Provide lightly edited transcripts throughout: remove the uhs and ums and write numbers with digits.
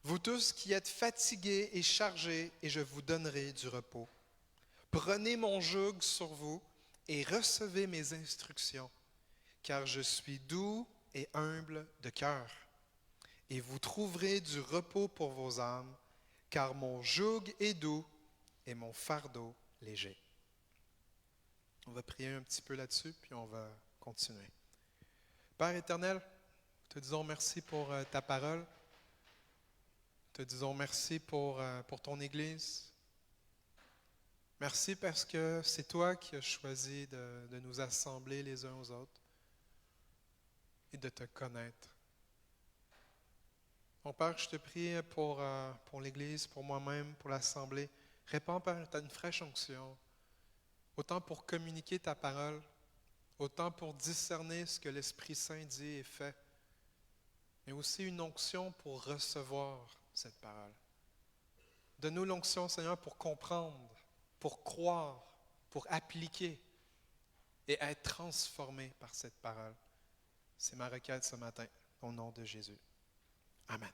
Vous tous qui êtes fatigués et chargés, et je vous donnerai du repos. Prenez mon joug sur vous et recevez mes instructions, car je suis doux et humble de cœur. Et vous trouverez du repos pour vos âmes, car mon joug est doux et mon fardeau léger. On va prier un petit peu là-dessus, puis on va continuer. Père éternel, te disons merci pour ta parole. Te disons merci pour ton Église. Merci parce que c'est toi qui as choisi de nous assembler les uns aux autres et de te connaître. Mon Père, je te prie pour l'Église, pour moi-même, pour l'Assemblée. Répands, Père, une fraîche onction, autant pour communiquer ta parole, autant pour discerner ce que l'Esprit Saint dit et fait, mais aussi une onction pour recevoir cette parole. Donne-nous l'onction, Seigneur, pour comprendre, pour croire, pour appliquer et être transformé par cette parole. C'est ma requête ce matin, au nom de Jésus. Amen.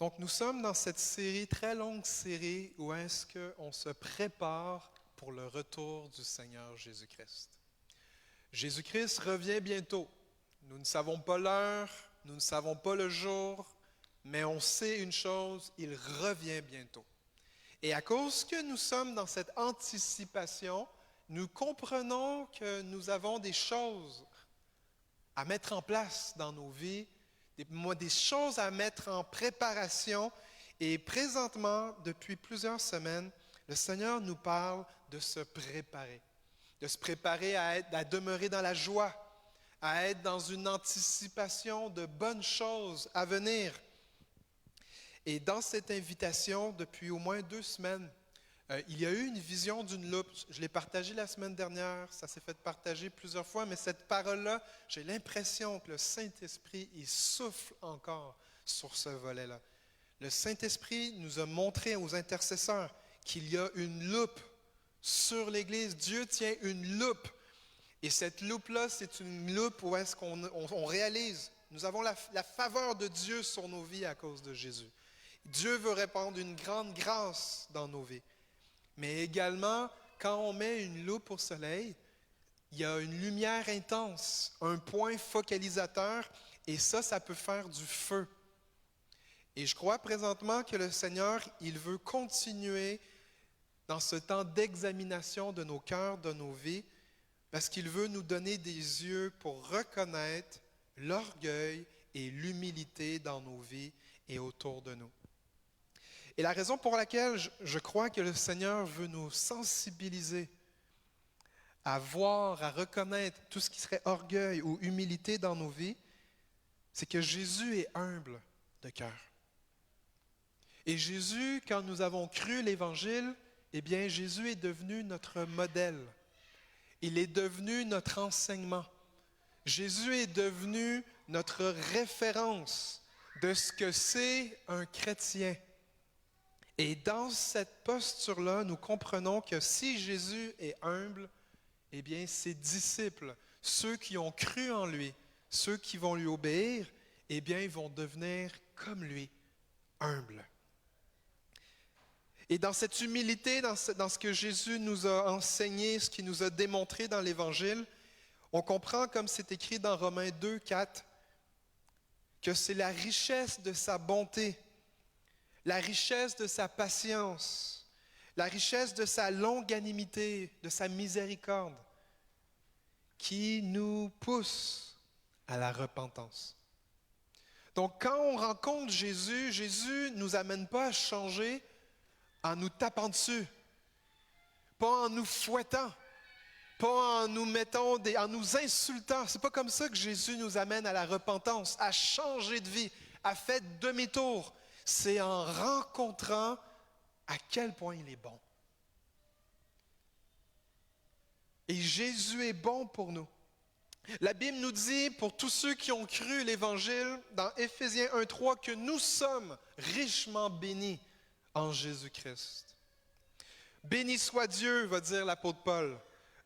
Donc, nous sommes dans cette série, très longue série, où est-ce qu'on se prépare pour le retour du Seigneur Jésus-Christ. Jésus-Christ revient bientôt. Nous ne savons pas l'heure, nous ne savons pas le jour, mais on sait une chose, il revient bientôt. Et à cause que nous sommes dans cette anticipation, nous comprenons que nous avons des choses à mettre en place dans nos vies, des choses à mettre en préparation. Et présentement, depuis plusieurs semaines, le Seigneur nous parle de se préparer à demeurer dans la joie, à être dans une anticipation de bonnes choses à venir. Et dans cette invitation, depuis au moins 2 semaines, il y a eu une vision d'une loupe. Je l'ai partagée la semaine dernière, ça s'est fait partager plusieurs fois, mais cette parole-là, j'ai l'impression que le Saint-Esprit, il souffle encore sur ce volet-là. Le Saint-Esprit nous a montré aux intercesseurs qu'il y a une loupe sur l'Église. Dieu tient une loupe. Et cette loupe-là, c'est une loupe où est-ce qu'on réalise, nous avons la faveur de Dieu sur nos vies à cause de Jésus. Dieu veut répandre une grande grâce dans nos vies. Mais également, quand on met une loupe au soleil, il y a une lumière intense, un point focalisateur, et ça peut faire du feu. Et je crois présentement que le Seigneur, il veut continuer dans ce temps d'examination de nos cœurs, de nos vies, parce qu'il veut nous donner des yeux pour reconnaître l'orgueil et l'humilité dans nos vies et autour de nous. Et la raison pour laquelle je crois que le Seigneur veut nous sensibiliser à voir, à reconnaître tout ce qui serait orgueil ou humilité dans nos vies, c'est que Jésus est humble de cœur. Et Jésus, quand nous avons cru l'Évangile, eh bien, Jésus est devenu notre modèle. Il est devenu notre enseignement. Jésus est devenu notre référence de ce que c'est un chrétien. Et dans cette posture-là, nous comprenons que si Jésus est humble, eh bien, ses disciples, ceux qui ont cru en lui, ceux qui vont lui obéir, eh bien, ils vont devenir comme lui, humbles. Et dans cette humilité, dans ce que Jésus nous a enseigné, ce qu'il nous a démontré dans l'Évangile, on comprend, comme c'est écrit dans Romains 2, 4, que c'est la richesse de sa bonté, la richesse de sa patience, la richesse de sa longanimité, de sa miséricorde, qui nous pousse à la repentance. Donc quand on rencontre Jésus, Jésus ne nous amène pas à changer en nous tapant dessus, pas en nous fouettant, pas en nous mettant en nous insultant. C'est pas comme ça que Jésus nous amène à la repentance, à changer de vie, à faire demi-tour. C'est en rencontrant à quel point il est bon. Et Jésus est bon pour nous. La Bible nous dit, pour tous ceux qui ont cru l'Évangile, dans Éphésiens 1,3, que nous sommes richement bénis en Jésus-Christ. Béni soit Dieu, va dire l'apôtre Paul,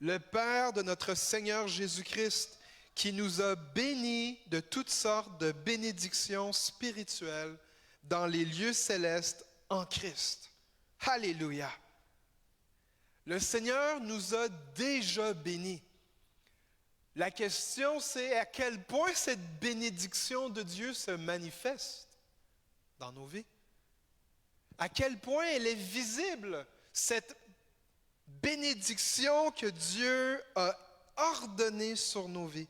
le Père de notre Seigneur Jésus-Christ, qui nous a bénis de toutes sortes de bénédictions spirituelles dans les lieux célestes en Christ. Alléluia! Le Seigneur nous a déjà bénis. La question, c'est à quel point cette bénédiction de Dieu se manifeste dans nos vies. À quel point elle est visible, cette bénédiction que Dieu a ordonnée sur nos vies.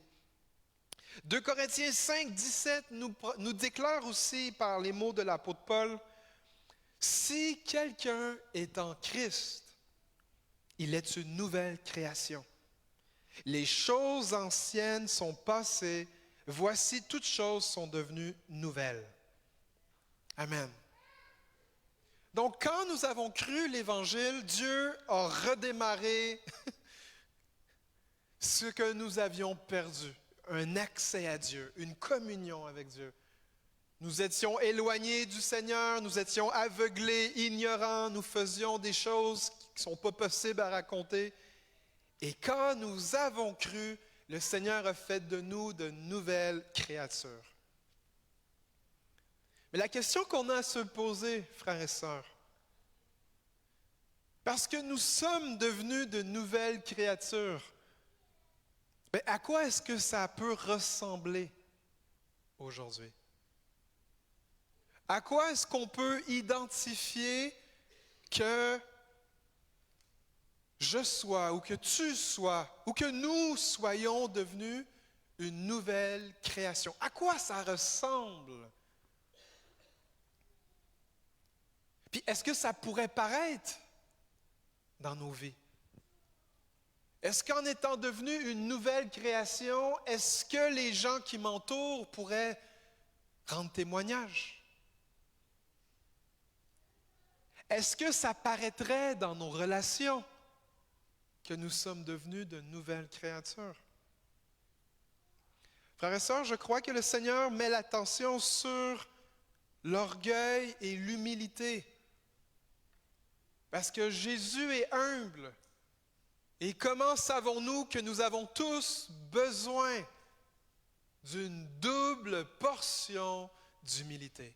2 Corinthiens 5, 17 nous déclare aussi par les mots de l'apôtre Paul, « Si quelqu'un est en Christ, il est une nouvelle création. Les choses anciennes sont passées, voici toutes choses sont devenues nouvelles. » Amen. Donc, quand nous avons cru l'Évangile, Dieu a redémarré ce que nous avions perdu, un accès à Dieu, une communion avec Dieu. Nous étions éloignés du Seigneur, nous étions aveuglés, ignorants, nous faisions des choses qui ne sont pas possibles à raconter. Et quand nous avons cru, le Seigneur a fait de nous de nouvelles créatures. Mais la question qu'on a à se poser, frères et sœurs, parce que nous sommes devenus de nouvelles créatures, mais à quoi est-ce que ça peut ressembler aujourd'hui? À quoi est-ce qu'on peut identifier que je sois, ou que tu sois, ou que nous soyons devenus une nouvelle création? À quoi ça ressemble? Puis est-ce que ça pourrait paraître dans nos vies? Est-ce qu'en étant devenu une nouvelle création, est-ce que les gens qui m'entourent pourraient rendre témoignage? Est-ce que ça paraîtrait dans nos relations que nous sommes devenus de nouvelles créatures? Frères et sœurs, je crois que le Seigneur met l'attention sur l'orgueil et l'humilité. Parce que Jésus est humble. Et comment savons-nous que nous avons tous besoin d'une double portion d'humilité?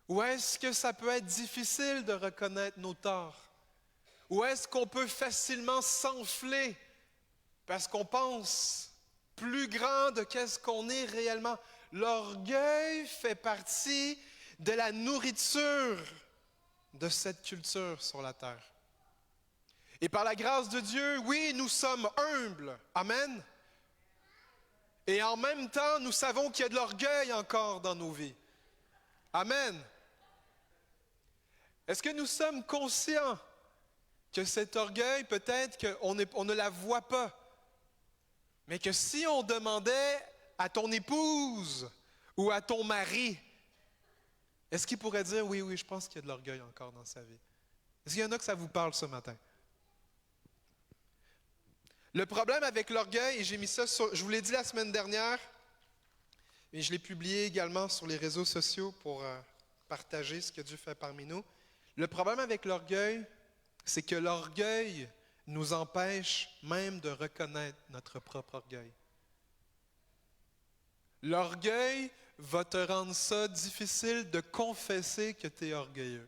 Ou est-ce que ça peut être difficile de reconnaître nos torts? Ou est-ce qu'on peut facilement s'enfler parce qu'on pense plus grand de qu'est-ce qu'on est réellement? L'orgueil fait partie de la nourriture de cette culture sur la terre. Et par la grâce de Dieu, oui, nous sommes humbles. Amen. Et en même temps, nous savons qu'il y a de l'orgueil encore dans nos vies. Amen. Est-ce que nous sommes conscients que cet orgueil, peut-être qu'on ne la voit pas, mais que si on demandait à ton épouse ou à ton mari, est-ce qu'il pourrait dire, oui, je pense qu'il y a de l'orgueil encore dans sa vie? Est-ce qu'il y en a que ça vous parle ce matin? Le problème avec l'orgueil, et j'ai mis ça sur, je vous l'ai dit la semaine dernière, et je l'ai publié également sur les réseaux sociaux pour partager ce que Dieu fait parmi nous. Le problème avec l'orgueil, c'est que l'orgueil nous empêche même de reconnaître notre propre orgueil. L'orgueil va te rendre ça difficile de confesser que tu es orgueilleux.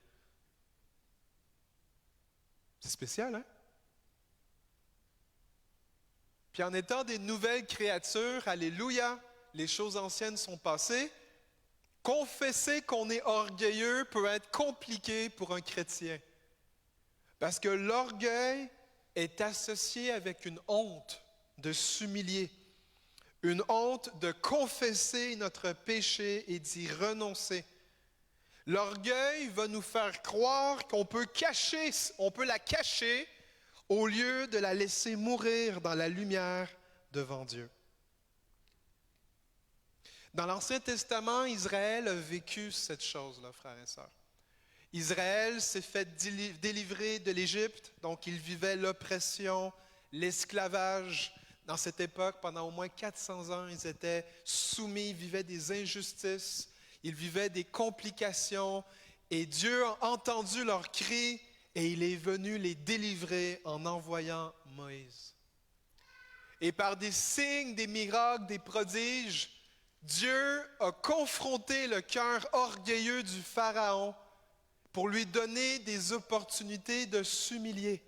C'est spécial, hein? Puis en étant des nouvelles créatures, alléluia, les choses anciennes sont passées. Confesser qu'on est orgueilleux peut être compliqué pour un chrétien. Parce que l'orgueil est associé avec une honte de s'humilier, une honte de confesser notre péché et d'y renoncer. L'orgueil va nous faire croire qu'on peut la cacher au lieu de la laisser mourir dans la lumière devant Dieu. Dans l'Ancien Testament, Israël a vécu cette chose-là, frères et sœurs. Israël s'est fait délivrer de l'Égypte, donc il vivait l'oppression, l'esclavage. Dans cette époque, pendant au moins 400 ans, ils étaient soumis, ils vivaient des injustices, ils vivaient des complications, et Dieu a entendu leurs cris et il est venu les délivrer en envoyant Moïse. et par des signes, des miracles, des prodiges, Dieu a confronté le cœur orgueilleux du Pharaon pour lui donner des opportunités de s'humilier.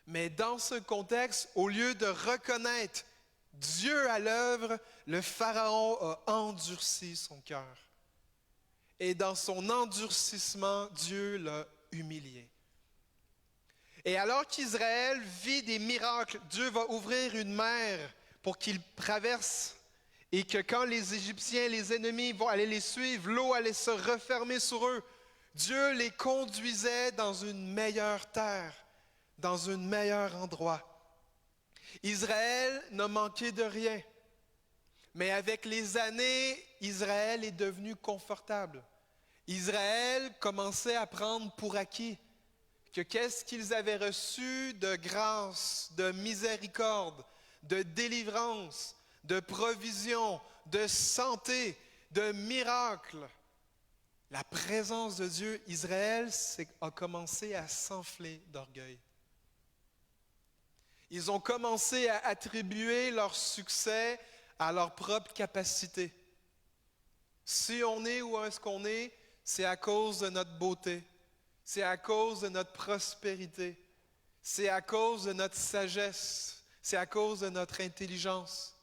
Mais dans ce contexte, au lieu de reconnaître Dieu à l'œuvre, le Pharaon a endurci son cœur. Et dans son endurcissement, Dieu l'a humilié. Et alors qu'Israël vit des miracles, Dieu va ouvrir une mer pour qu'ils traversent et que quand les Égyptiens, les ennemis vont aller les suivre, l'eau allait se refermer sur eux. Dieu les conduisait dans une meilleure terre, dans un meilleur endroit. Israël n'a manqué de rien, mais avec les années, Israël est devenu confortable. Israël commençait à prendre pour acquis que qu'est-ce qu'ils avaient reçu de grâce, de miséricorde, de délivrance, de provision, de santé, de miracles. La présence de Dieu, Israël a commencé à s'enfler d'orgueil. Ils ont commencé à attribuer leur succès à leur propre capacité. Si on est où est-ce qu'on est, c'est à cause de notre beauté, c'est à cause de notre prospérité, c'est à cause de notre sagesse, c'est à cause de notre intelligence.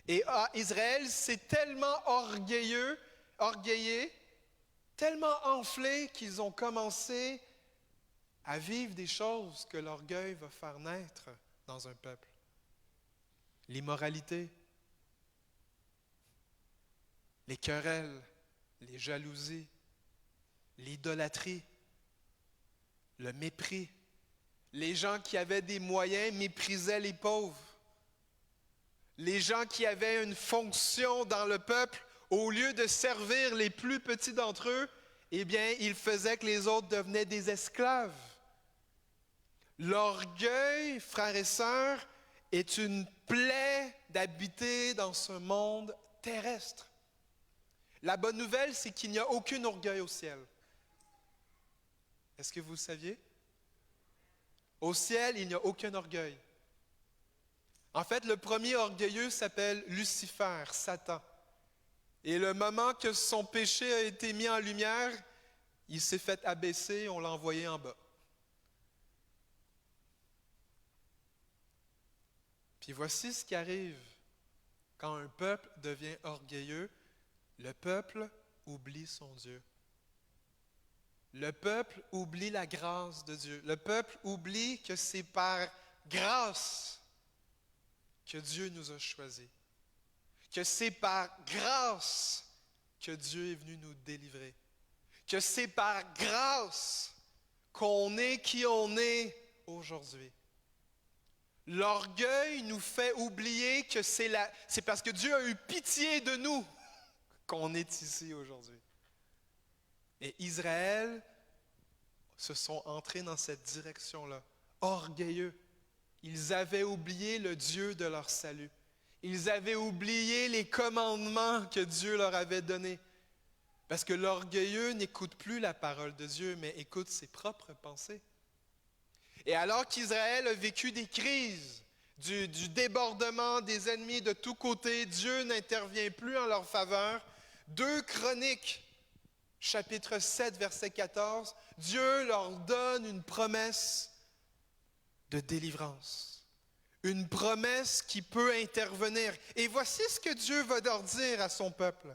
Et Israël s'est tellement orgueillé, tellement enflé qu'ils ont commencé à vivre des choses que l'orgueil va faire naître dans un peuple. L'immoralité, les querelles, les jalousies, l'idolâtrie, le mépris. Les gens qui avaient des moyens méprisaient les pauvres. Les gens qui avaient une fonction dans le peuple, au lieu de servir les plus petits d'entre eux, eh bien, ils faisaient que les autres devenaient des esclaves. L'orgueil, frères et sœurs, est une plaie d'habiter dans ce monde terrestre. La bonne nouvelle, c'est qu'il n'y a aucun orgueil au ciel. Est-ce que vous le saviez? Au ciel, il n'y a aucun orgueil. En fait, le premier orgueilleux s'appelle Lucifer, Satan. Et le moment que son péché a été mis en lumière, il s'est fait abaisser, on l'a envoyé en bas. Puis voici ce qui arrive quand un peuple devient orgueilleux. Le peuple oublie son Dieu. Le peuple oublie la grâce de Dieu. Le peuple oublie que c'est par grâce que Dieu nous a choisis. Que c'est par grâce que Dieu est venu nous délivrer. Que c'est par grâce qu'on est qui on est aujourd'hui. L'orgueil nous fait oublier que c'est parce que Dieu a eu pitié de nous qu'on est ici aujourd'hui. Et Israël se sont entrés dans cette direction-là, orgueilleux. Ils avaient oublié le Dieu de leur salut. Ils avaient oublié les commandements que Dieu leur avait donnés. Parce que l'orgueilleux n'écoute plus la parole de Dieu, mais écoute ses propres pensées. Et alors qu'Israël a vécu des crises, du débordement des ennemis de tous côtés, Dieu n'intervient plus en leur faveur. 2 Chroniques, chapitre 7, verset 14, Dieu leur donne une promesse de délivrance. Une promesse qui peut intervenir. Et voici ce que Dieu va leur dire à son peuple.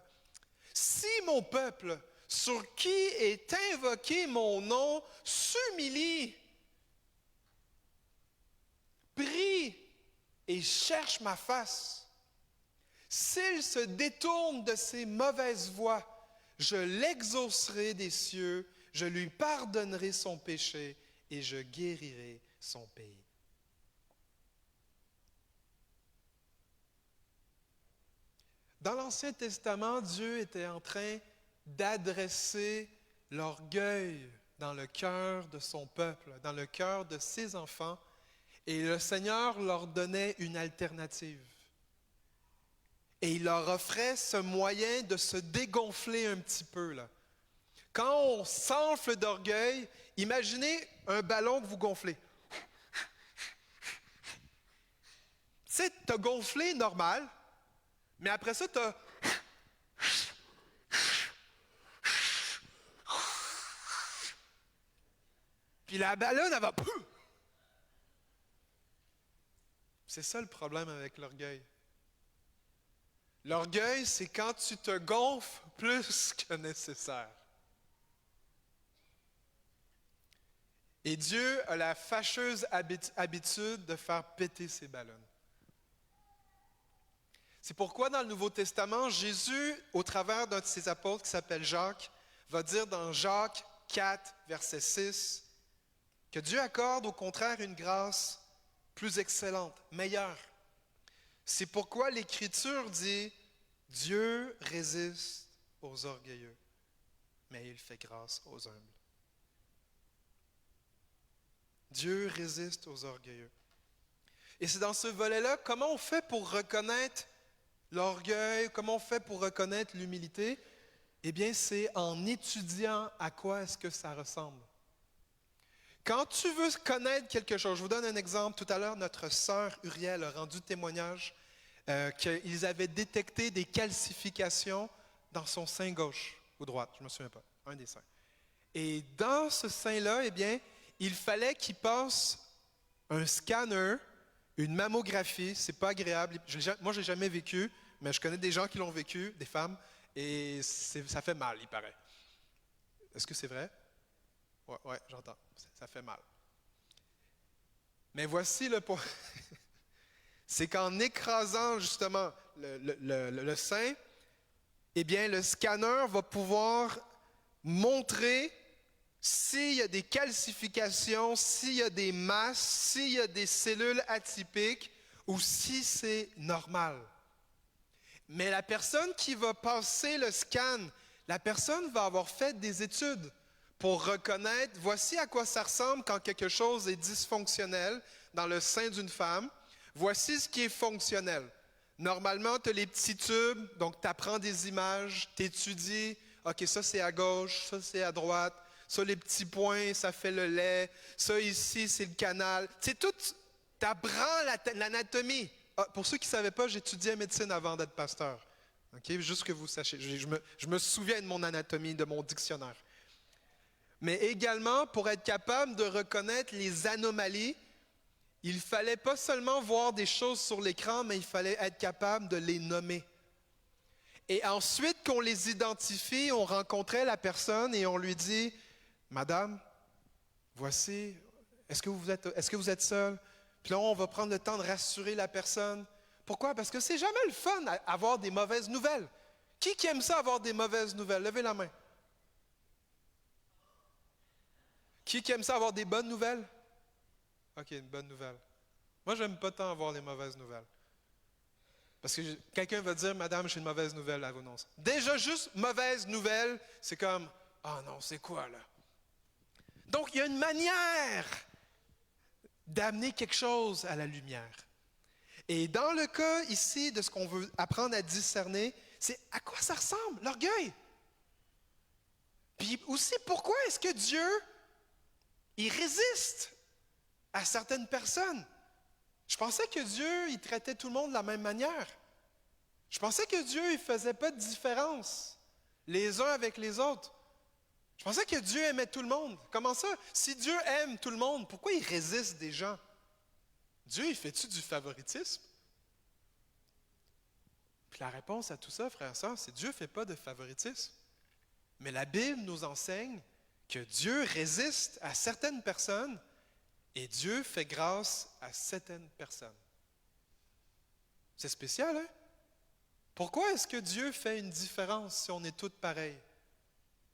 Si mon peuple, sur qui est invoqué mon nom, s'humilie, prie et cherche ma face, s'il se détourne de ses mauvaises voies, je l'exaucerai des cieux, je lui pardonnerai son péché et je guérirai son pays. Dans l'Ancien Testament, Dieu était en train d'adresser l'orgueil dans le cœur de son peuple, dans le cœur de ses enfants, et le Seigneur leur donnait une alternative. Et il leur offrait ce moyen de se dégonfler un petit peu, là. Quand on s'enfle d'orgueil, imaginez un ballon que vous gonflez. sais, t'as gonflé normal, mais après ça, t'as... Puis la ballonne, elle va... C'est ça le problème avec l'orgueil. L'orgueil, c'est quand tu te gonfles plus que nécessaire. Et Dieu a la fâcheuse habitude de faire péter ses ballons. C'est pourquoi dans le Nouveau Testament, Jésus, au travers d'un de ses apôtres qui s'appelle Jacques, va dire dans Jacques 4, verset 6, que Dieu accorde au contraire une grâce plus excellente, meilleure. C'est pourquoi l'Écriture dit « Dieu résiste aux orgueilleux, mais il fait grâce aux humbles. » Dieu résiste aux orgueilleux. Et c'est dans ce volet-là, comment on fait pour reconnaître l'orgueil, comment on fait pour reconnaître l'humilité? Eh bien, c'est en étudiant à quoi est-ce que ça ressemble. Quand tu veux connaître quelque chose, je vous donne un exemple. Tout à l'heure, notre sœur Uriel a rendu témoignage qu'ils avaient détecté des calcifications dans son sein gauche ou droite, je ne me souviens pas, un des seins. Et dans ce sein-là, eh bien, il fallait qu'il passe un scanner, une mammographie. C'est pas agréable. Moi, je l'ai jamais vécu, mais je connais des gens qui l'ont vécu, des femmes, et ça fait mal, il paraît. Est-ce que c'est vrai? Ouais, j'entends. Ça fait mal. Mais voici le point. C'est qu'en écrasant justement le sein, eh bien, le scanner va pouvoir montrer s'il y a des calcifications, s'il y a des masses, s'il y a des cellules atypiques ou si c'est normal. Mais la personne qui va passer le scan, la personne va avoir fait des études pour reconnaître, voici à quoi ça ressemble quand quelque chose est dysfonctionnel dans le sein d'une femme. Voici ce qui est fonctionnel. Normalement, tu as les petits tubes, donc tu apprends des images, tu étudies, OK, ça c'est à gauche, ça c'est à droite. Ça, les petits points, ça fait le lait. Ça, ici, c'est le canal. C'est tout, tu apprends l'anatomie. Ah, pour ceux qui ne savaient pas, j'étudiais médecine avant d'être pasteur. Okay? Juste que vous sachiez. Je me souviens de mon anatomie, de mon dictionnaire. Mais également, pour être capable de reconnaître les anomalies, il ne fallait pas seulement voir des choses sur l'écran, mais il fallait être capable de les nommer. Et ensuite qu'on les identifie, on rencontrait la personne et on lui dit... Madame, voici, est-ce que vous êtes seule? Puis là, on va prendre le temps de rassurer la personne. Pourquoi? Parce que c'est jamais le fun d'avoir des mauvaises nouvelles. Qui aime ça avoir des mauvaises nouvelles? Levez la main. Qui aime ça avoir des bonnes nouvelles? OK, une bonne nouvelle. Moi, je n'aime pas tant avoir les mauvaises nouvelles. Parce que quelqu'un va dire, Madame, j'ai une mauvaise nouvelle à vous annoncer. Déjà, juste mauvaise nouvelle, c'est comme, ah non, c'est quoi là? Donc, il y a une manière d'amener quelque chose à la lumière. Et dans le cas ici de ce qu'on veut apprendre à discerner, c'est à quoi ça ressemble, l'orgueil. Puis aussi, pourquoi est-ce que Dieu, il résiste à certaines personnes? Je pensais que Dieu, il traitait tout le monde de la même manière. Je pensais que Dieu, il ne faisait pas de différence les uns avec les autres. Je pensais que Dieu aimait tout le monde. Comment ça? Si Dieu aime tout le monde, pourquoi il résiste des gens? Dieu, il fait-tu du favoritisme? Puis la réponse à tout ça, frères et sœurs, c'est Dieu ne fait pas de favoritisme. Mais la Bible nous enseigne que Dieu résiste à certaines personnes et Dieu fait grâce à certaines personnes. C'est spécial, hein? Pourquoi est-ce que Dieu fait une différence si on est tous pareils?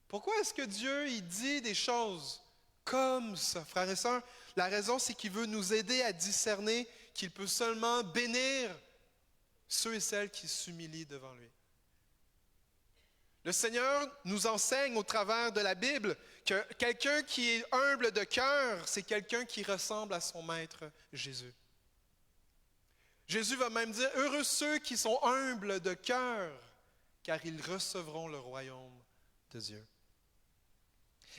Pourquoi est-ce que Dieu, il dit des choses comme ça, frères et sœurs? La raison, c'est qu'il veut nous aider à discerner qu'il peut seulement bénir ceux et celles qui s'humilient devant lui. Le Seigneur nous enseigne au travers de la Bible que quelqu'un qui est humble de cœur, c'est quelqu'un qui ressemble à son Maître Jésus. Jésus va même dire, heureux ceux qui sont humbles de cœur, car ils recevront le royaume de Dieu.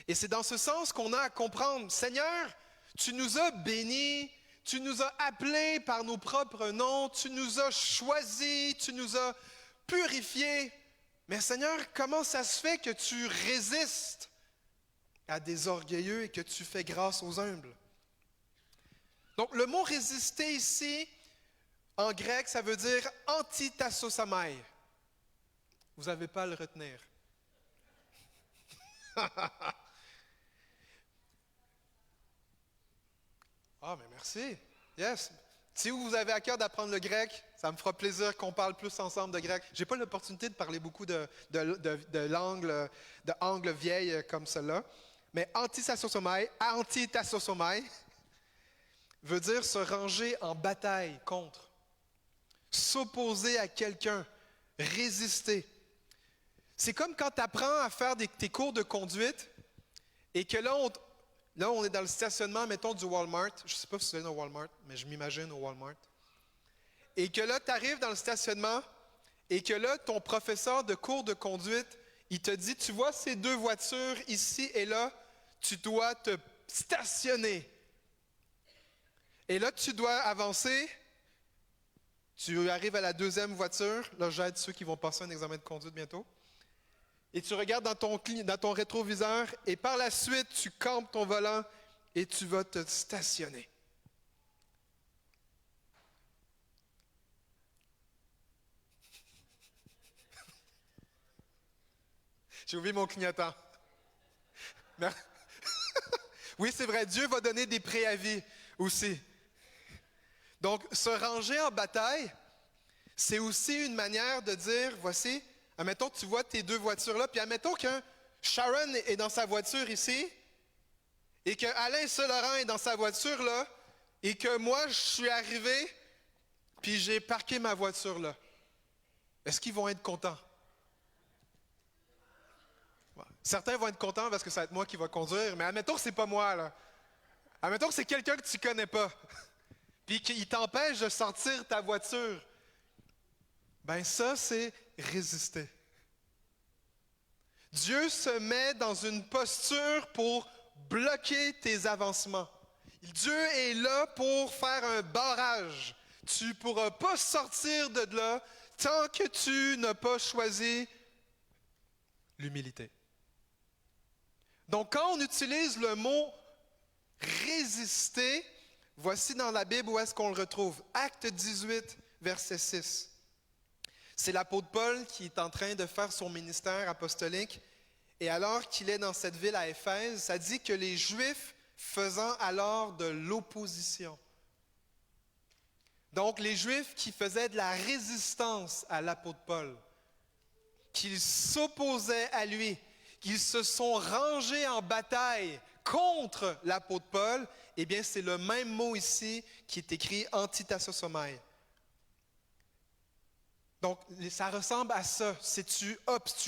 Et c'est dans ce sens qu'on a à comprendre, Seigneur, tu nous as bénis, tu nous as appelés par nos propres noms, tu nous as choisis, tu nous as purifiés. Mais Seigneur, comment ça se fait que tu résistes à des orgueilleux et que tu fais grâce aux humbles? Donc, le mot résister ici, en grec, ça veut dire antitassosomai. Vous n'avez pas à le retenir. Ah, mais merci. Yes. Si vous avez à cœur d'apprendre le grec, ça me fera plaisir qu'on parle plus ensemble de grec. Je n'ai pas l'opportunité de parler beaucoup de langues vieilles comme cela, mais antitassosomai veut dire se ranger en bataille contre, s'opposer à quelqu'un, résister. C'est comme quand tu apprends à faire tes cours de conduite et que là, on est dans le stationnement, mettons, du Walmart. Je ne sais pas si c'est dans le Walmart, mais je m'imagine au Walmart. Et que là, tu arrives dans le stationnement et que là, ton professeur de cours de conduite, il te dit, tu vois ces deux voitures ici et là, tu dois te stationner. Et là, tu dois avancer. Tu arrives à la deuxième voiture. Là, j'aide ceux qui vont passer un examen de conduite bientôt. Et tu regardes dans ton rétroviseur et par la suite, tu campes ton volant et tu vas te stationner. J'ai oublié mon clignotant. Oui, c'est vrai, Dieu va donner des préavis aussi. Donc, se ranger en bataille, c'est aussi une manière de dire, voici, admettons que tu vois tes deux voitures là, puis admettons que Sharon est dans sa voiture ici, et que Alain Saint-Laurent est dans sa voiture là, et que moi, je suis arrivé, puis j'ai parqué ma voiture là. Est-ce qu'ils vont être contents? Certains vont être contents parce que ça va être moi qui va conduire, mais admettons que c'est pas moi, là. Admettons que c'est quelqu'un que tu connais pas, puis qu'il t'empêche de sortir ta voiture. Ben ça, c'est résister. Dieu se met dans une posture pour bloquer tes avancements. Dieu est là pour faire un barrage. Tu ne pourras pas sortir de là tant que tu n'as pas choisi l'humilité. Donc, quand on utilise le mot résister, voici dans la Bible où est-ce qu'on le retrouve. Acte 18, verset 6. C'est l'apôtre Paul qui est en train de faire son ministère apostolique. Et alors qu'il est dans cette ville à Éphèse, ça dit que les Juifs faisant alors de l'opposition. Donc, les Juifs qui faisaient de la résistance à l'apôtre Paul, qui s'opposaient à lui, qu'ils se sont rangés en bataille contre l'apôtre Paul, eh bien, c'est le même mot ici qui est écrit antitassosomai. Donc, ça ressemble à ça. C'est tu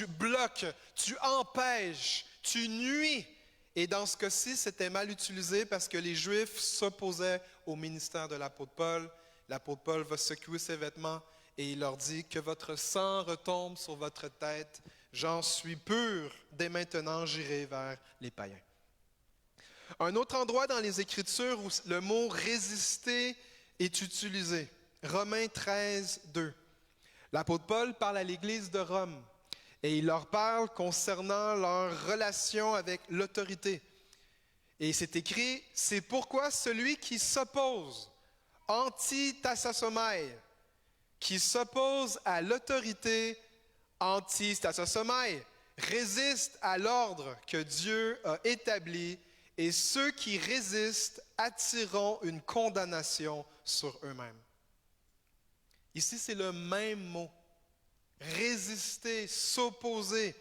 bloques, tu empêches, tu nuis. Et dans ce cas-ci, c'était mal utilisé parce que les Juifs s'opposaient au ministère de l'apôtre Paul. L'apôtre Paul va secouer ses vêtements et il leur dit que votre sang retombe sur votre tête. J'en suis pur. Dès maintenant, j'irai vers les païens. Un autre endroit dans les Écritures où le mot résister est utilisé. Romains 13, 2. L'apôtre Paul parle à l'Église de Rome et il leur parle concernant leur relation avec l'autorité. Et c'est écrit, c'est pourquoi celui qui s'oppose, antitassosomai, qui s'oppose à l'autorité, antitassosomai, résiste à l'ordre que Dieu a établi et ceux qui résistent attireront une condamnation sur eux-mêmes. Ici, c'est le même mot. Résister, s'opposer.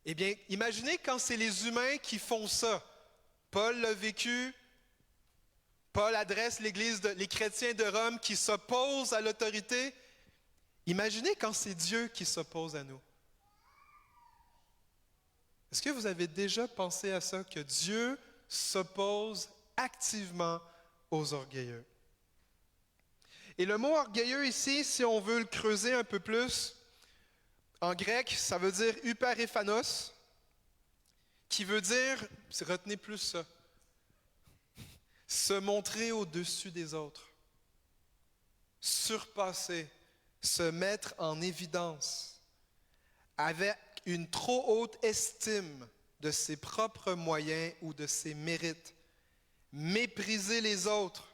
Eh bien, imaginez quand c'est les humains qui font ça. Paul l'a vécu. Paul adresse les chrétiens de Rome qui s'opposent à l'autorité. Imaginez quand c'est Dieu qui s'oppose à nous. Est-ce que vous avez déjà pensé à ça, que Dieu s'oppose activement aux orgueilleux? Et le mot orgueilleux ici, si on veut le creuser un peu plus, en grec, ça veut dire hyperéphanos, qui veut dire, retenez plus ça, se montrer au-dessus des autres, surpasser, se mettre en évidence, avec une trop haute estime de ses propres moyens ou de ses mérites, mépriser les autres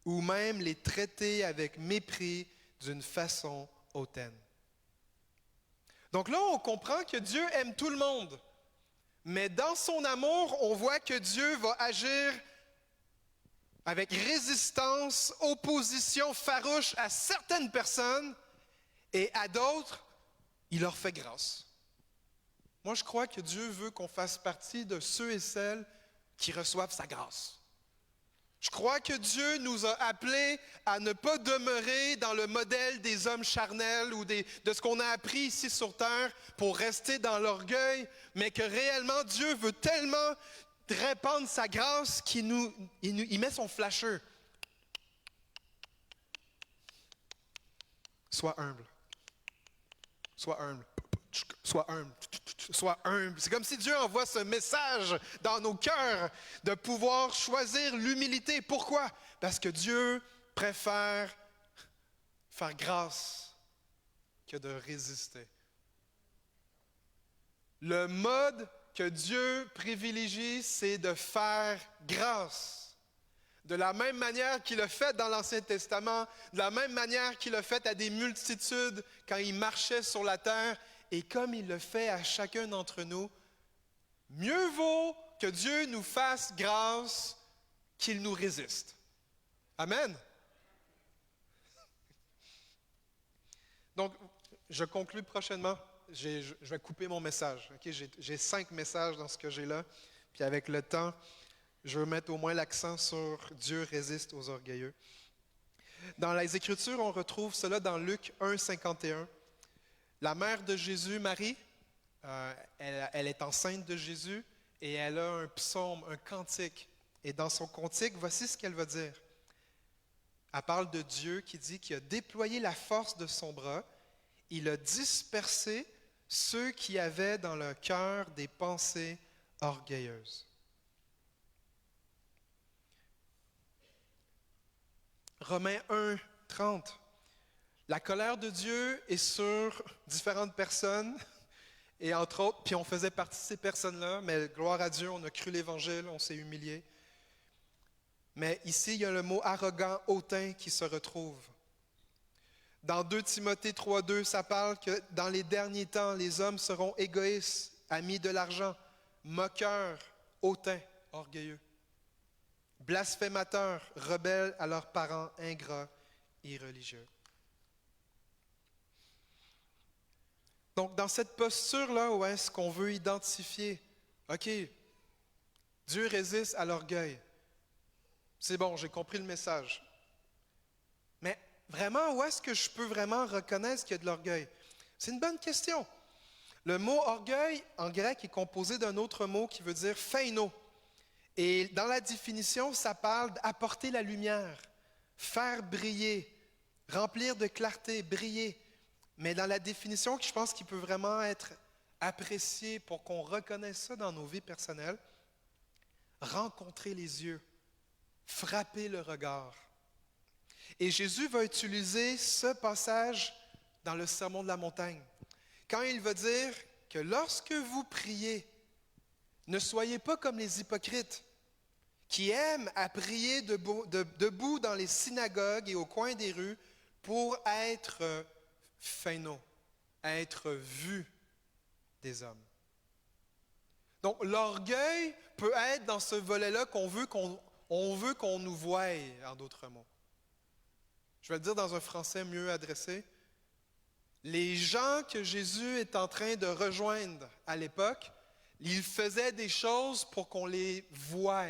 ou même les traiter avec mépris d'une façon hautaine. Donc là, on comprend que Dieu aime tout le monde, mais dans son amour, on voit que Dieu va agir avec résistance, opposition farouche à certaines personnes et à d'autres, il leur fait grâce. Moi, je crois que Dieu veut qu'on fasse partie de ceux et celles qui reçoivent sa grâce. Je crois que Dieu nous a appelés à ne pas demeurer dans le modèle des hommes charnels ou de ce qu'on a appris ici sur terre pour rester dans l'orgueil, mais que réellement Dieu veut tellement répandre sa grâce qu'il met son flasheur. Sois humble. Sois humble. Sois humble. Sois humble. C'est comme si Dieu envoie ce message dans nos cœurs de pouvoir choisir l'humilité. Pourquoi? Parce que Dieu préfère faire grâce que de résister. Le mode que Dieu privilégie, c'est de faire grâce. De la même manière qu'il l'a fait dans l'Ancien Testament, de la même manière qu'il l'a fait à des multitudes quand il marchait sur la terre, et comme il le fait à chacun d'entre nous, mieux vaut que Dieu nous fasse grâce qu'il nous résiste. Amen. Donc, je conclus prochainement. Je vais couper mon message. Okay? J'ai 5 messages dans ce que j'ai là. Puis avec le temps, je veux mettre au moins l'accent sur Dieu résiste aux orgueilleux. Dans les Écritures, on retrouve cela dans Luc 1, 51. La mère de Jésus, Marie, elle est enceinte de Jésus et elle a un psaume, un cantique. Et dans son cantique, voici ce qu'elle va dire. Elle parle de Dieu qui dit qu'il a déployé la force de son bras, il a dispersé ceux qui avaient dans leur cœur des pensées orgueilleuses. Romains 1, 30. La colère de Dieu est sur différentes personnes, et entre autres, puis on faisait partie de ces personnes-là, mais gloire à Dieu, on a cru l'Évangile, on s'est humilié. Mais ici, il y a le mot arrogant, hautain qui se retrouve. Dans 2 Timothée 3,2, ça parle que dans les derniers temps, les hommes seront égoïstes, amis de l'argent, moqueurs, hautains, orgueilleux, blasphémateurs, rebelles à leurs parents, ingrats, irreligieux. Donc, dans cette posture-là, où est-ce qu'on veut identifier, OK, Dieu résiste à l'orgueil. C'est bon, j'ai compris le message. Mais vraiment, où est-ce que je peux vraiment reconnaître qu'il y a de l'orgueil? C'est une bonne question. Le mot orgueil, en grec, est composé d'un autre mot qui veut dire phaino. Et dans la définition, ça parle d'apporter la lumière, faire briller, remplir de clarté, briller. Mais dans la définition, je pense qu'il peut vraiment être apprécié pour qu'on reconnaisse ça dans nos vies personnelles, rencontrer les yeux, frapper le regard. Et Jésus va utiliser ce passage dans le Sermon de la montagne, quand il va dire que lorsque vous priez, ne soyez pas comme les hypocrites qui aiment à prier debout dans les synagogues et au coin des rues pour être phaino, à être vu des hommes. Donc, l'orgueil peut être dans ce volet-là qu'on veut qu'on nous voie, en d'autres mots. Je vais le dire dans un français mieux adressé. Les gens que Jésus est en train de rejoindre à l'époque, ils faisaient des choses pour qu'on les voie,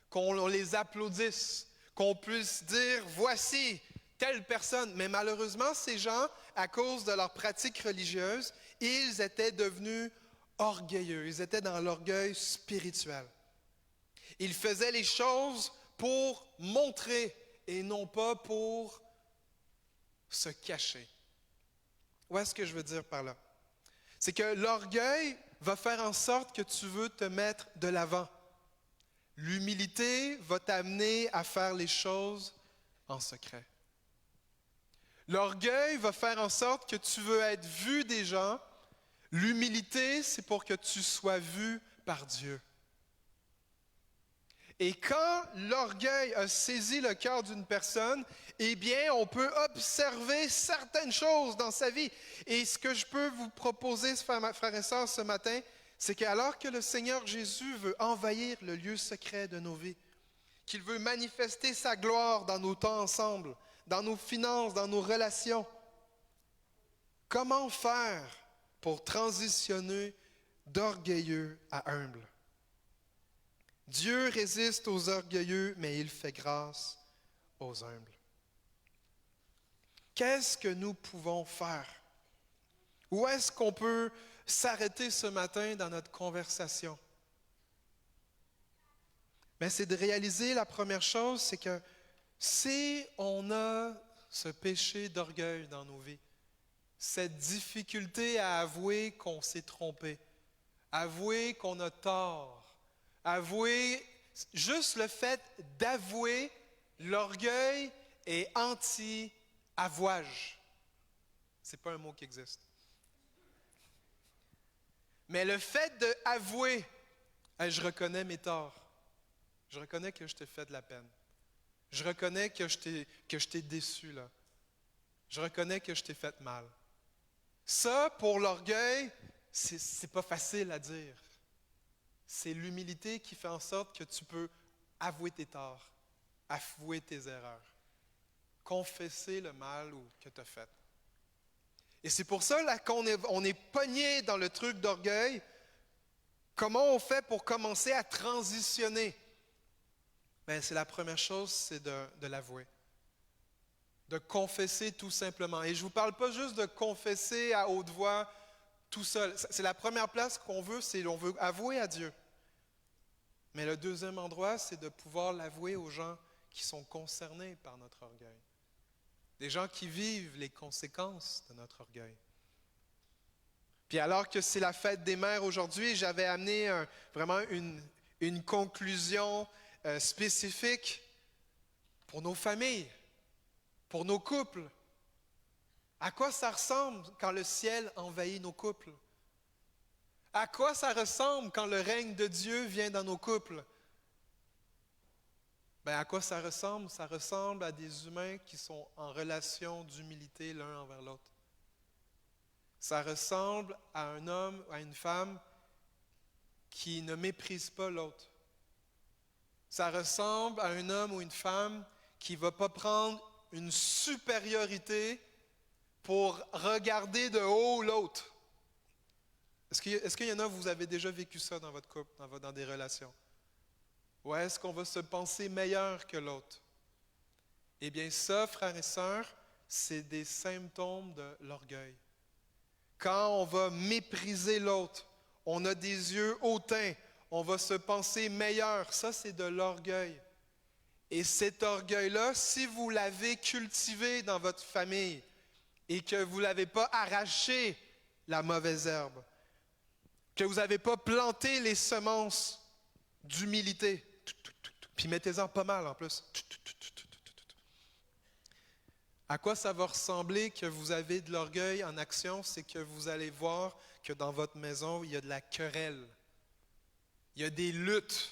qu'on les applaudisse, qu'on puisse dire « voici » telle personne. Mais malheureusement, ces gens, à cause de leur pratique religieuse, ils étaient devenus orgueilleux. Ils étaient dans l'orgueil spirituel. Ils faisaient les choses pour montrer et non pas pour se cacher. Où est-ce que je veux dire par là? C'est que l'orgueil va faire en sorte que tu veux te mettre de l'avant. L'humilité va t'amener à faire les choses en secret. L'orgueil va faire en sorte que tu veux être vu des gens. L'humilité, c'est pour que tu sois vu par Dieu. Et quand l'orgueil a saisi le cœur d'une personne, eh bien, on peut observer certaines choses dans sa vie. Et ce que je peux vous proposer, frères et sœurs, ce matin, c'est qu'alors que le Seigneur Jésus veut envahir le lieu secret de nos vies, qu'il veut manifester sa gloire dans nos temps ensemble, dans nos finances, dans nos relations, comment faire pour transitionner d'orgueilleux à humble? Dieu résiste aux orgueilleux, mais il fait grâce aux humbles. Qu'est-ce que nous pouvons faire? Où est-ce qu'on peut s'arrêter ce matin dans notre conversation? Mais c'est de réaliser la première chose, c'est que si on a ce péché d'orgueil dans nos vies, cette difficulté à avouer qu'on s'est trompé, avouer qu'on a tort, avouer, juste le fait d'avouer, l'orgueil est anti-avouage. Ce n'est pas un mot qui existe. Mais le fait d'avouer, je reconnais mes torts, je reconnais que je t'ai fait de la peine, je reconnais que je t'ai déçu là, je reconnais que je t'ai fait mal. Ça, pour l'orgueil, c'est pas facile à dire. C'est l'humilité qui fait en sorte que tu peux avouer tes torts, avouer tes erreurs, confesser le mal que tu as fait. Et c'est pour ça là, qu'on est pogné dans le truc d'orgueil. Comment on fait pour commencer à transitionner? Bien, c'est la première chose, c'est de l'avouer. De confesser tout simplement. Et je ne vous parle pas juste de confesser à haute voix tout seul. C'est la première place qu'on veut, c'est on veut avouer à Dieu. Mais le deuxième endroit, c'est de pouvoir l'avouer aux gens qui sont concernés par notre orgueil. Des gens qui vivent les conséquences de notre orgueil. Puis alors que c'est la fête des mères aujourd'hui, j'avais amené vraiment une conclusion spécifique pour nos familles, pour nos couples. À quoi ça ressemble quand le ciel envahit nos couples? À quoi ça ressemble quand le règne de Dieu vient dans nos couples? Bien, à quoi ça ressemble? Ça ressemble à des humains qui sont en relation d'humilité l'un envers l'autre. Ça ressemble à un homme, à une femme qui ne méprise pas l'autre. Ça ressemble à un homme ou une femme qui ne va pas prendre une supériorité pour regarder de haut l'autre. Est-ce qu'il y en a, vous avez déjà vécu ça dans votre couple, dans des relations? Ou est-ce qu'on va se penser meilleur que l'autre? Eh bien ça, frères et sœurs, c'est des symptômes de l'orgueil. Quand on va mépriser l'autre, on a des yeux hautains, on va se penser meilleur, ça c'est de l'orgueil. Et cet orgueil-là, si vous l'avez cultivé dans votre famille et que vous ne l'avez pas arraché, la mauvaise herbe, que vous n'avez pas planté les semences d'humilité, puis mettez-en pas mal en plus. À quoi ça va ressembler que vous avez de l'orgueil en action? C'est que vous allez voir que dans votre maison, il y a de la querelle. Il y a des luttes.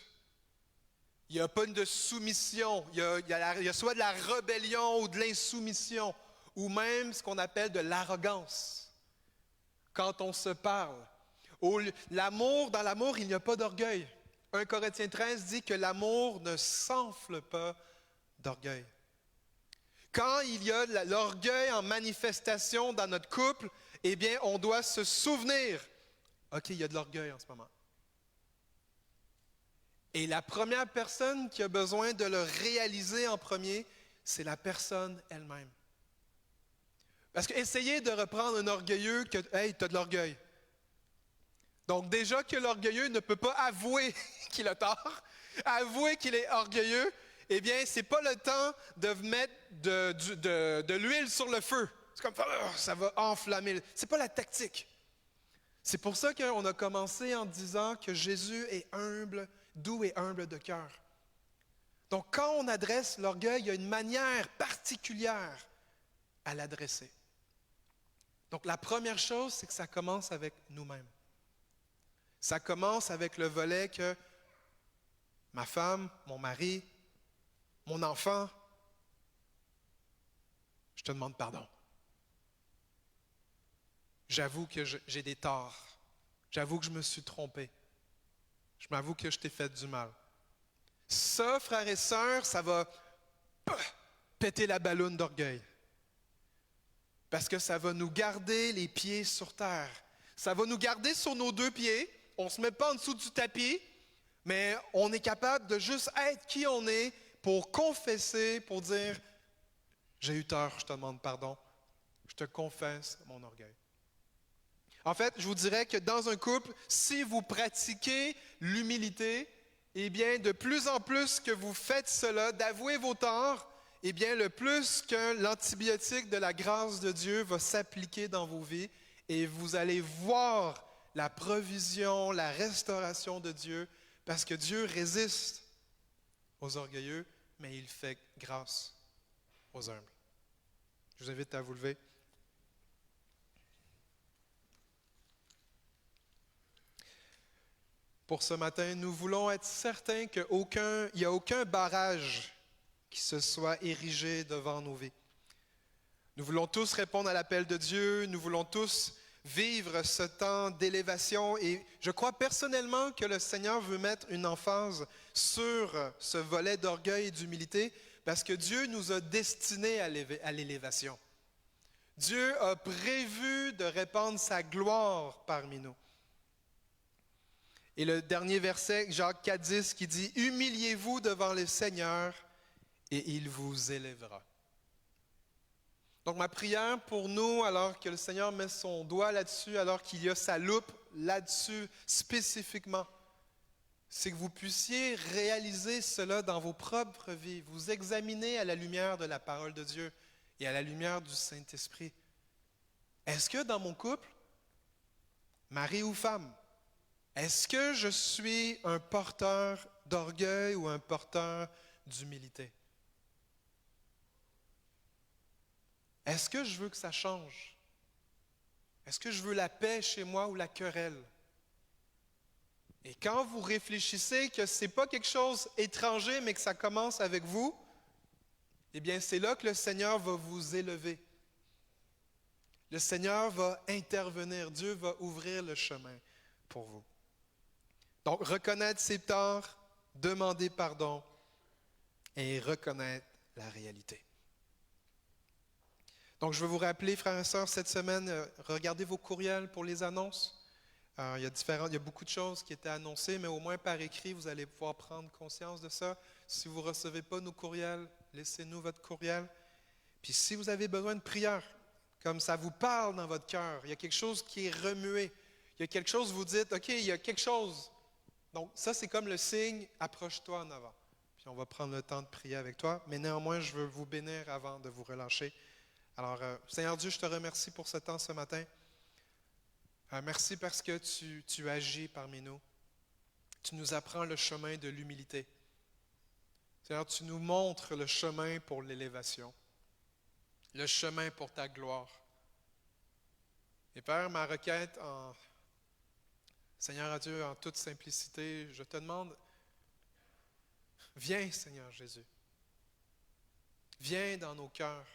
Il n'y a pas de soumission. Il y a soit de la rébellion ou de l'insoumission, ou même ce qu'on appelle de l'arrogance. Quand on se parle. L'amour, dans l'amour, il n'y a pas d'orgueil. 1 Corinthiens 13 dit que l'amour ne s'enfle pas d'orgueil. Quand il y a l'orgueil en manifestation dans notre couple, eh bien, on doit se souvenir, OK, il y a de l'orgueil en ce moment. Et la première personne qui a besoin de le réaliser en premier, c'est la personne elle-même. Parce que essayez de reprendre un orgueilleux que, hey, tu as de l'orgueil. Donc déjà que l'orgueilleux ne peut pas avouer qu'il a tort, avouer qu'il est orgueilleux, eh bien, ce n'est pas le temps de mettre de l'huile sur le feu. C'est comme, ça va enflammer. Ce n'est pas la tactique. C'est pour ça qu'on a commencé en disant que Jésus est humble, doux et humble de cœur. Donc, quand on adresse l'orgueil, il y a une manière particulière à l'adresser. Donc, la première chose, c'est que ça commence avec nous-mêmes. Ça commence avec le volet que ma femme, mon mari, mon enfant, je te demande pardon. J'avoue que j'ai des torts. J'avoue que je me suis trompé. Je m'avoue que je t'ai fait du mal. Ça, frères et sœurs, ça va péter la balloune d'orgueil. Parce que ça va nous garder les pieds sur terre. Ça va nous garder sur nos deux pieds. On ne se met pas en dessous du tapis, mais on est capable de juste être qui on est pour confesser, pour dire « J'ai eu tort, je te demande pardon. Je te confesse mon orgueil. » En fait, je vous dirais que dans un couple, si vous pratiquez l'humilité, eh bien, de plus en plus que vous faites cela, d'avouer vos torts, eh bien, le plus que l'antibiotique de la grâce de Dieu va s'appliquer dans vos vies et vous allez voir la provision, la restauration de Dieu, parce que Dieu résiste aux orgueilleux, mais il fait grâce aux humbles. Je vous invite à vous lever. Pour ce matin, nous voulons être certains qu'il n'y a aucun barrage qui se soit érigé devant nos vies. Nous voulons tous répondre à l'appel de Dieu, nous voulons tous vivre ce temps d'élévation et je crois personnellement que le Seigneur veut mettre une emphase sur ce volet d'orgueil et d'humilité parce que Dieu nous a destinés à l'élévation. Dieu a prévu de répandre sa gloire parmi nous. Et le dernier verset, Jacques 4,10, qui dit « Humiliez-vous devant le Seigneur et il vous élèvera. » Donc ma prière pour nous, alors que le Seigneur met son doigt là-dessus, alors qu'il y a sa loupe là-dessus spécifiquement, c'est que vous puissiez réaliser cela dans vos propres vies, vous examiner à la lumière de la parole de Dieu et à la lumière du Saint-Esprit. Est-ce que dans mon couple, mari ou femme, est-ce que je suis un porteur d'orgueil ou un porteur d'humilité? Est-ce que je veux que ça change? Est-ce que je veux la paix chez moi ou la querelle? Et quand vous réfléchissez que ce n'est pas quelque chose d'étranger, mais que ça commence avec vous, eh bien c'est là que le Seigneur va vous élever. Le Seigneur va intervenir, Dieu va ouvrir le chemin pour vous. Donc, reconnaître ses torts, demander pardon et reconnaître la réalité. Donc, je veux vous rappeler, frères et sœurs, cette semaine, regardez vos courriels pour les annonces. Il y a beaucoup de choses qui étaient annoncées, mais au moins par écrit, vous allez pouvoir prendre conscience de ça. Si vous ne recevez pas nos courriels, laissez-nous votre courriel. Puis si vous avez besoin de prière, comme ça vous parle dans votre cœur, il y a quelque chose qui est remué, il y a quelque chose, vous dites, OK, il y a quelque chose. Donc ça, c'est comme le signe, approche-toi en avant. Puis on va prendre le temps de prier avec toi, mais néanmoins, je veux vous bénir avant de vous relâcher. Alors, Seigneur Dieu, je te remercie pour ce temps ce matin. Merci parce que tu agis parmi nous. Tu nous apprends le chemin de l'humilité. Seigneur, tu nous montres le chemin pour l'élévation, le chemin pour ta gloire. Et Père, ma requête, Seigneur Dieu, en toute simplicité, je te demande, viens Seigneur Jésus, viens dans nos cœurs,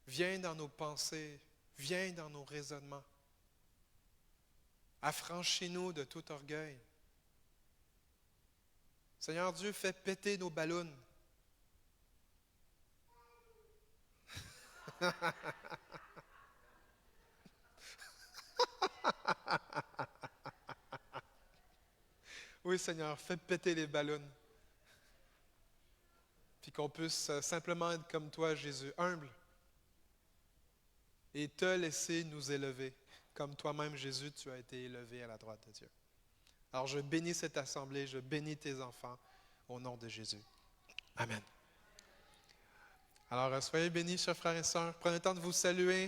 viens dans nos pensées, viens dans nos raisonnements. Affranchis-nous de tout orgueil. Seigneur Dieu, fais péter nos ballons. Oui, Seigneur, fais péter les ballons. Puis qu'on puisse simplement être comme toi, Jésus, humble. Et te laisser nous élever. Comme toi-même, Jésus, tu as été élevé à la droite de Dieu. Alors je bénis cette assemblée, je bénis tes enfants au nom de Jésus. Amen. Alors soyez bénis, chers frères et sœurs. Prenez le temps de vous saluer.